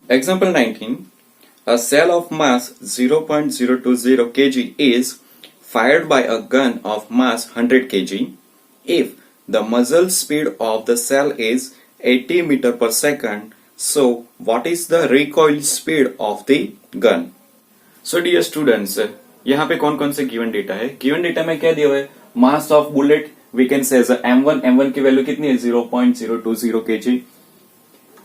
Example 19. A cell of mass 0.020 kg is fired by a gun of mass 100 kg if the muzzle speed of the cell is 80 meter per second. So, what is the recoil speed of the gun? So, dear students, यहाँ पे कौन कौन से given data है? Given data में क्या दिया हुआ है? Mass of bullet we can say as m1. m1 की वैल्यू कितनी है? 0.020 kg.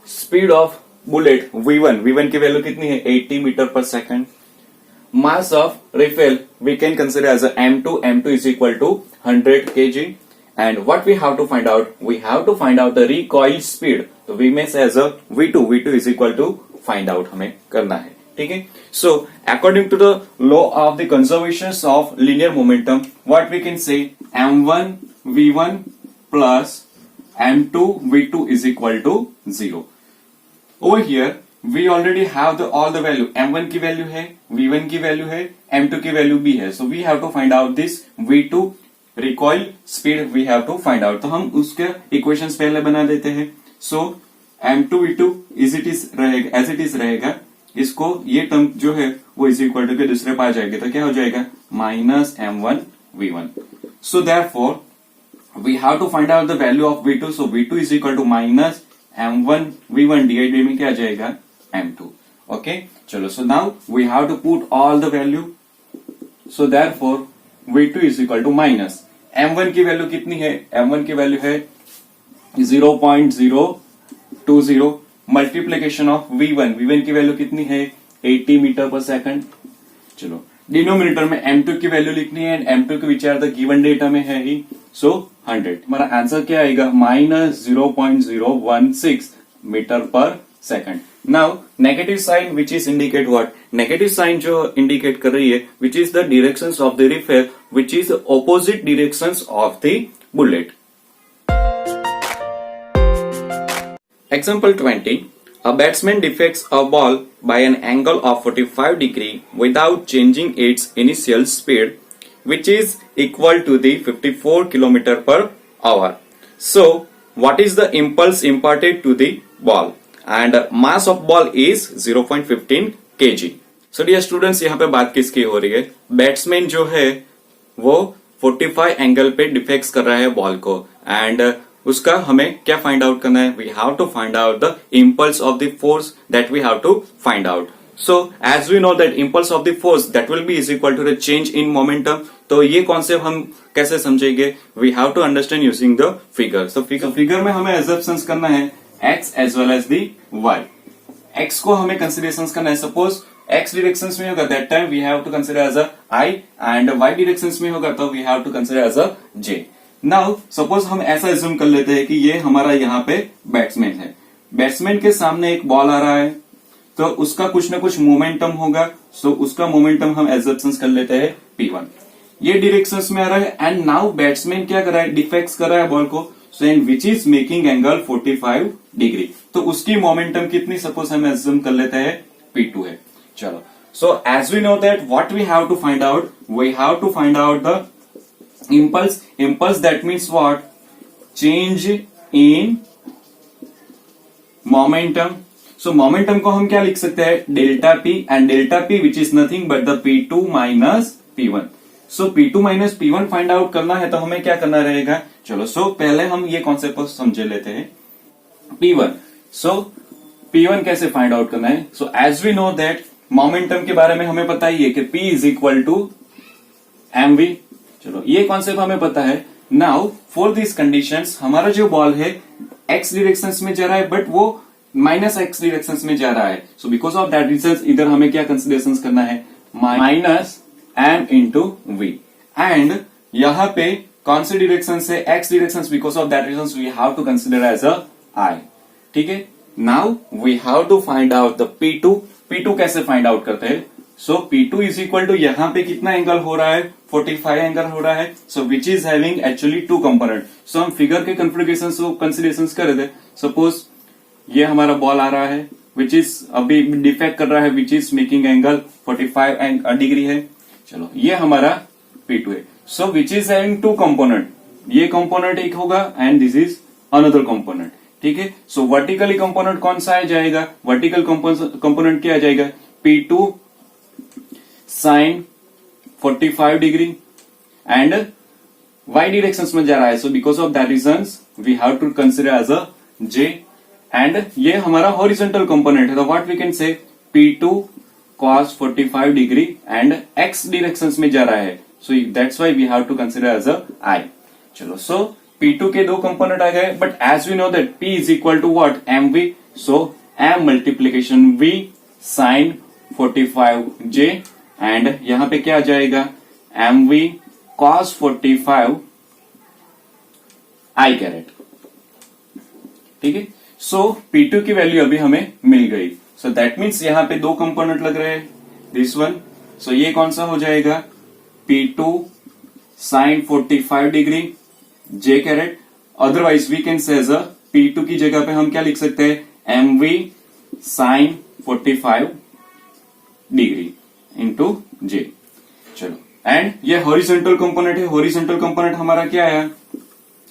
Speed of bullet v1 की वैल्यू कितनी है? 80 metre per second. Mass of refill we can consider as m2 is equal to 100 kg. And what we have to find out? We have to find out the recoil speed. तो we may say as a v2 is equal to find out हमें करना है. ठीक है. So according to the law of the conservation of linear momentum, what we can say, m1 v1 plus m2 v2 is equal to 0. Over here we already have all the value. m1 की value है, v1 की value है, m2 की value भी है. So we have to find out this v2 recoil speed we have to find out. तो हम उसके इक्वेशंस पहले बना देते हैं. So m2 v2 as it is रहेगा. इसको ये टर्म जो है वो इज इक्वल टू के दूसरे पास जाएगी तो क्या हो जाएगा? Minus m1 v1. So therefore we have to find out the value of v2. So v2 is equal to minus m1 v1 divided में क्या आ जाएगा? m2. Okay, चलो. So now we have to put all the value. So therefore v2 is equal to minus m1 की value कितनी है? m1 की value है 0.020 मल्टीप्लीकेशन ऑफ v1 की वैल्यू कितनी है? 80 मीटर पर सेकंड. चलो, डिनोमिनेटर में m2 की वैल्यू लिखनी है. m2 की विचार द गिवन डेटा में है ही. सो 100. हमारा आंसर क्या आएगा? Minus 0.016 metre per second. Now negative sign which is indicate what? Negative sign जो इंडिकेट कर रही है which is the directions of the refill which is opposite directions of the bullet. Example 20. A batsman deflects a ball by an angle of 45 degree without changing its initial speed, which is equal to the 54 km per hour. So, what is the impulse imparted to the ball? And mass of ball is 0.15 kg. So, dear students, यहाँ पे बात किसकी हो रही है? Batsman जो है वो 45 एंगल पे डिफेक्ट कर रहा है बॉल को एंड उसका हमें क्या फाइंड आउट करना है? We have to find out the impulse of the force that we have to find out. So as we know that impulse of the force that will be is equal to the change in momentum. तो ये concept हम कैसे समझेंगे? We have to understand using the figure. So figure में हमें assumptions करना है x as well as the y. X को हमें कंसिडरेशंस करना है. सपोज एक्स डिरेक्शंस में होगा that time we have to consider as a i and y directions में होगा तो we have to consider as a j. Now suppose हम ऐसा एज्यूम कर लेते हैं कि ये हमारा यहाँ पे बैट्समैन है. बैट्समैन के सामने एक बॉल आ रहा है तो उसका कुछ ना कुछ मोमेंटम होगा. सो उसका मोमेंटम हम एजम्पशंस कर लेते हैं P1. ये डायरेक्शंस में आ रहा है एंड नाउ बैट्समैन क्या कर रहा है? डिफेक्ट कर रहा है बॉल को. So and which is making angle 45 degree. तो उसकी मोमेंटम कितनी सपोज हम एज्यूम कर लेते हैं P2 है. चलो, so as we know that what we have to find out? We have to find out the impulse that means what? Change in momentum. So momentum को हम क्या लिख सकते हैं? Delta P and delta P which is nothing but the P2 minus P1. So P2 minus P1 find out करना है तो हमें क्या करना रहेगा? चलो, सो पहले हम ये कॉन्सेप्ट को समझ लेते हैं. P1. So P1 कैसे फाइंड आउट करना है? So as we know that momentum के बारे में हमें पता ही है कि P is equal to mv. चलो, ये कॉन्सेप्ट हमें पता है. नाउ फॉर दिस कंडीशंस हमारा जो बॉल है एक्स डायरेक्शंस में जा रहा है बट वो माइनस एक्स डायरेक्शंस में जा रहा है. So because of that reason इधर हमें क्या कंसिडरेशंस करना है? Minus m into V. And यहाँ पे कौन सी डायरेक्शन है? X directions. Because of that reason we have to consider as a I. ठीक है. Now we have to find out the P2. P2 कैसे फाइंड आउट करते हैं? सो P2 इज इक्वल टू यहाँ पे कितना एंगल हो रहा है? 45 एंगल हो रहा है. So which is having actually two component. So हम फिगर के कन्फिगरेशन को कंसिडरेशन कर रहे थे. सपोज ये हमारा बॉल आ रहा है विच इज अभी डिफेक्ट कर रहा है which is making angle 45 degree है. चलो, ये हमारा P2 है. So which is having two component. ये कंपोनेंट एक होगा and this is another component. ठीक है। सो वर्टिकली कंपोनेंट कौन सा आ जाएगा, वर्टिकल कंपोनेंट क्या आ जाएगा, P2 sine 45 degree and y directions में जा रहा है। So because of that reasons we have to consider as a j and ये हमारा हॉरिजॉन्टल कंपोनेंट है, तो व्हाट वी कैन से P2 cos 45 degree and x directions में जा रहा है। So that's why we have to consider as a I। चलो, सो P2 के दो कंपोनेंट आ गए, but as we know that P is equal to what, mv, so m multiplication v sine 45j and यहां पे क्या आ जाएगा, mv cos 45 I कैरेट। ठीक है। सो P2 की वैल्यू अभी हमें मिल गई। सो दैट मीन्स यहां पे दो कंपोनेंट लग रहे हैं, दिस वन। सो ये कौन सा हो जाएगा, P2 sine 45 degree j caret. Otherwise we can say as a P2 की जगह पे हम क्या लिख सकते हैं, mv sine 45 degree into j। चलो, एंड ये हॉरिजॉन्टल कंपोनेंट है, हॉरिजॉन्टल कंपोनेंट हमारा क्या आया,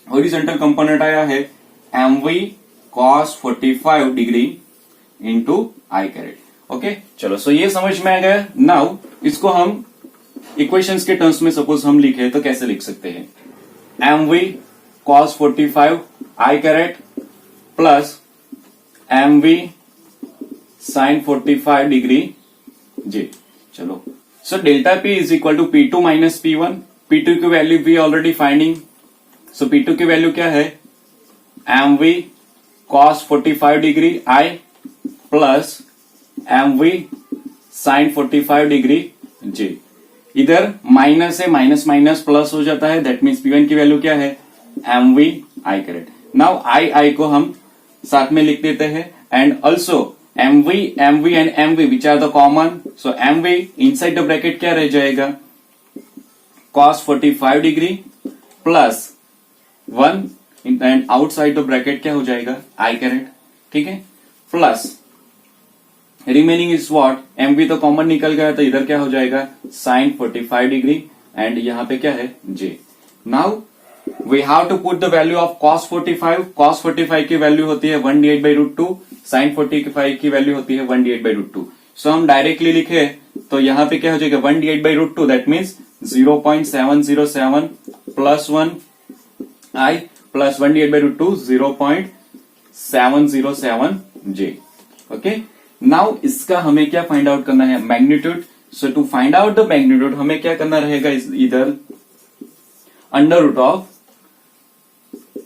हॉरिजॉन्टल कंपोनेंट आया है mv cos 45 degree into I caret. Okay, चलो, सो ये समझ में आ गया। नाउ इसको हम इक्वेशंस के टर्म्स में सपोज हम लिखे तो कैसे लिख सकते हैं, mv cos 45 I caret plus mv sin 45 degree j। चलो, so delta P is equal to P2 minus P1। P2 की value we already finding, so P2 की वैल्यू क्या है, mv cos 45 degree I plus mv sin 45 degree j। इधर minus है, minus minus plus हो जाता है, दैट मीन्स P1 की वैल्यू क्या है, mv I caret. Now I को हम साथ में लिख देते हैं and also mv and mv which are the common. So mv inside the bracket क्या रह जाएगा, cos 45 degree plus 1 and outside the bracket क्या हो जाएगा, I कैरेट। ठीक है, plus remaining is what, mv तो कॉमन निकल गया, तो इधर क्या हो जाएगा, साइन 45 डिग्री एंड यहां पे क्या है, j। Now we have to put the value of cos 45। cos 45 की वैल्यू होती है 1 डिवाइड बाई रूट 2, साइन 45 की वैल्यू होती है 1 डिवाइड बाई रूट 2। सो हम डायरेक्टली लिखे तो यहां पे क्या हो जाएगा, 1 divide by root 2, that means 0.707 plus 1 I plus 1 divide by root 2 0.707 j। Okay, now इसका हमें क्या फाइंड आउट करना है, magnitude. So to find out the magnitude हमें क्या करना रहेगा, इधर अंडर रूट ऑफ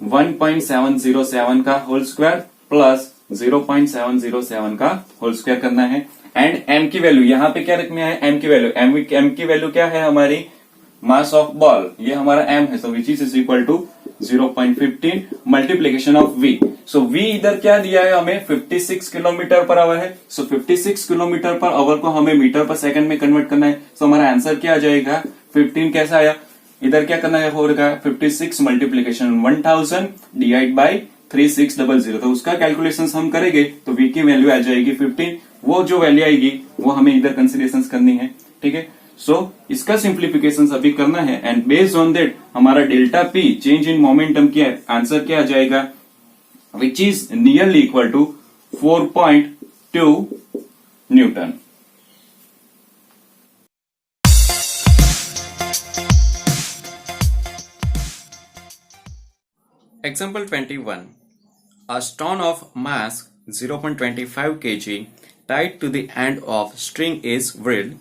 1.707 का होल स्क्वायर प्लस 0.707 का होल स्क्वायर करना है एंड m की वैल्यू यहां पे क्या रखना है, m की वैल्यू, m की वैल्यू क्या है हमारी, मास ऑफ बॉल, ये हमारा m है, so which is equal to 0.15 multiplication of v। So v इधर क्या दिया है हमें, 56 किलोमीटर पर आवर है। सो 56 किलोमीटर पर आवर को हमें मीटर पर सेकंड में कन्वर्ट करना है। सो हमारा आंसर क्या आ जाएगा, 15 कैसा आया, इधर क्या करना है, होगा 56 मल्टीप्लीकेशन 1000 डिवाइड बाई 3600, तो उसका कैलकुलेशन हम करेंगे तो v की वैल्यू आ जाएगी 15। वो जो वैल्यू आएगी वो हमें इधर कंसिडरेशन करनी है। ठीक है, सो इसका सिंप्लीफिकेशन अभी करना है एंड बेस्ड ऑन दैट हमारा delta P change in momentum की आंसर क्या आ जाएगा, which is nearly equal to 4.2 newton. Example 21. A stone of mass 0.25 kg tied to the end of string is whirled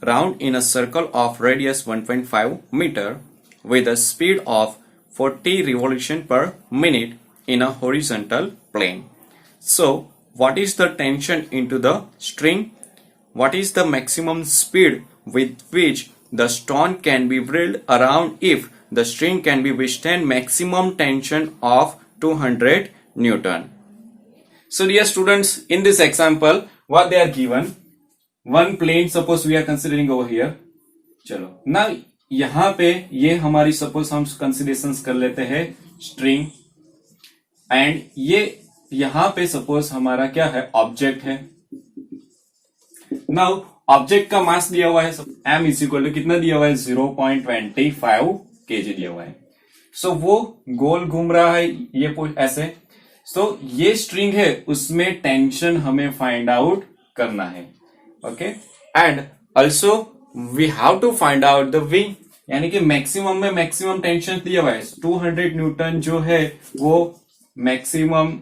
round in a circle of radius 1.5 meter with a speed of 40 revolution per minute in a horizontal plane. So, what is the tension into the string? What is the maximum speed with which the stone can be whirled around if the string can be withstand maximum tension of 200 Newton? So dear students, in this example, what they are given, one plane suppose we are considering over here. चलो, now यहाँ पे ये हमारी suppose हम considerations कर लेते हैं string and ये यहाँ पे suppose हमारा क्या है, object है। Now ऑब्जेक्ट का मास दिया हुआ है, m इज इक्वल टू कितना दिया हुआ है, 0.25 kg दिया हुआ है। सो वो गोल घूम रहा है ये ऐसे। सो ये स्ट्रिंग है, उसमें टेंशन हमें फाइंड आउट करना है. Okay, and also we have to find out the v, यानी कि मैक्सिमम में मैक्सिमम टेंशन दिया हुआ है 200 न्यूटन जो है वो मैक्सिमम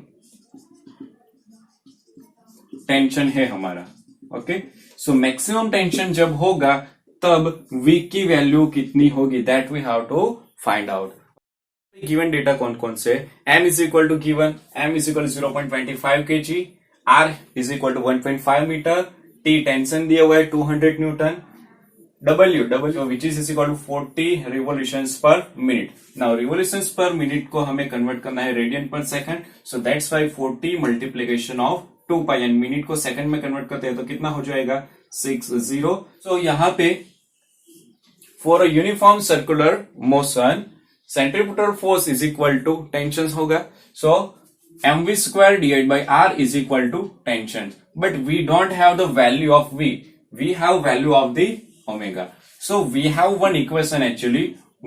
टेंशन है हमारा. ओके, सो मैक्सिमम टेंशन जब होगा तब वी की वैल्यू कितनी होगी, that we have to find out. Given data कौन कौन से, m is equal to given, m is equal to 0.25 kg, r is equal to 1.5 metre, t tension दिया हुआ है 200 newton, w which is equal to 40 revolutions per minute. Now revolutions per minute को हमें convert करना है radian per second, so that's why 40 multiplication of 2 pi, and minute को second में convert करते हैं तो कितना हो जाएगा 60. सो यहाँ पे for a uniform circular motion centripetal force is equal to tension होगा. So mv square divide by r is equal to tension, but we don't have the value of v, we have value of the omega. So we have one equation actually,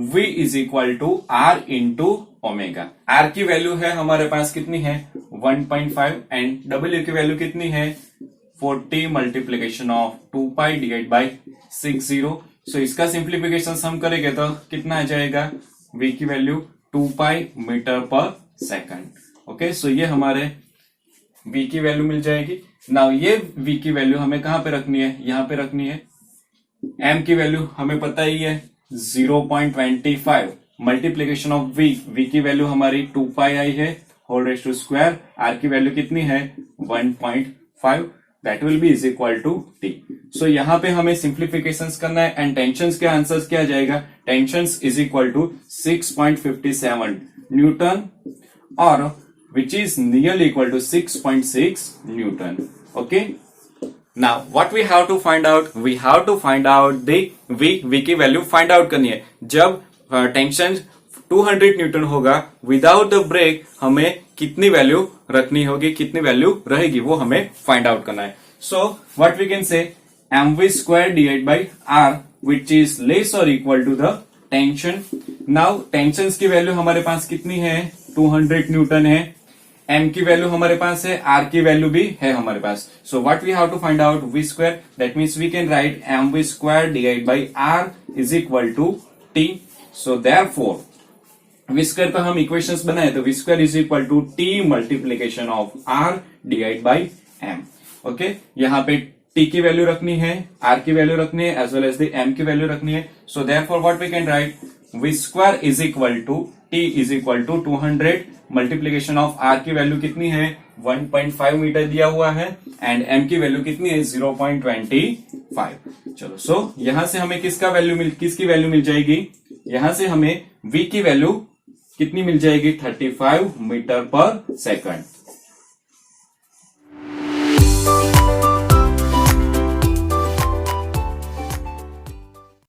v is equal to r into omega. r की value है हमारे पास कितनी है 1.5, and w की value कितनी है 40 multiplication of 2 pi divide by 60. सो इसका सिंप्लीफिकेशन हम करेंगे तो कितना आ जाएगा, v की वैल्यू 2 पाई मीटर पर सेकंड. ओके, सो ये हमारे v की वैल्यू मिल जाएगी. नाउ ये v की वैल्यू हमें कहां पे रखनी है, यहां पे रखनी है. m की वैल्यू हमें पता ही है 0.25 मल्टीप्लीकेशन ऑफ v की वैल्यू हमारी 2 पाई आई है whole raise to square, r की वैल्यू कितनी है 1.5, that will be is equal to t. So यहां पे हमें सिंप्लीफिकेशंस करना है, एंड टेंशंस के आंसर्स क्या जाएगा, tensions is equal to 6.57 newton, और which is nearly equal to 6.6 newton. Okay, now what we have to find out, we have to find out the v की वैल्यू फाइंड आउट करनी है. जब tension 200 newton होगा without the brake हमें कितनी value रखनी होगी, कितनी वैल्यू रहेगी, वो हमें फाइंड आउट करना है. So what we can say mv square divide by r which is less और equal to the tension. Now tension की वैल्यू हमारे पास कितनी है 200 न्यूटन है, m की वैल्यू हमारे पास है, r की वैल्यू भी है हमारे पास. So what we have to find out v square, that means we can write mv square divide by r is equal to t. So therefore v square पर हम इक्वेशंस बनाए तो v square is equal to t multiplication of r divide by m. Okay, यहाँ पे t की value रखनी है, r की वैल्यू रखनी है, as well as the m की वैल्यू रखनी है. So therefore what we can write v square is equal to t is equal to 200 multiplication of r की वैल्यू कितनी है 1.5 मीटर दिया हुआ है, एंड m की वैल्यू कितनी है 0.25. चलो, सो यहां से हमें किसकी वैल्यू मिल जाएगी, यहां से हमें v की वैल्यू कितनी मिल जाएगी 35 मीटर पर सेकंड.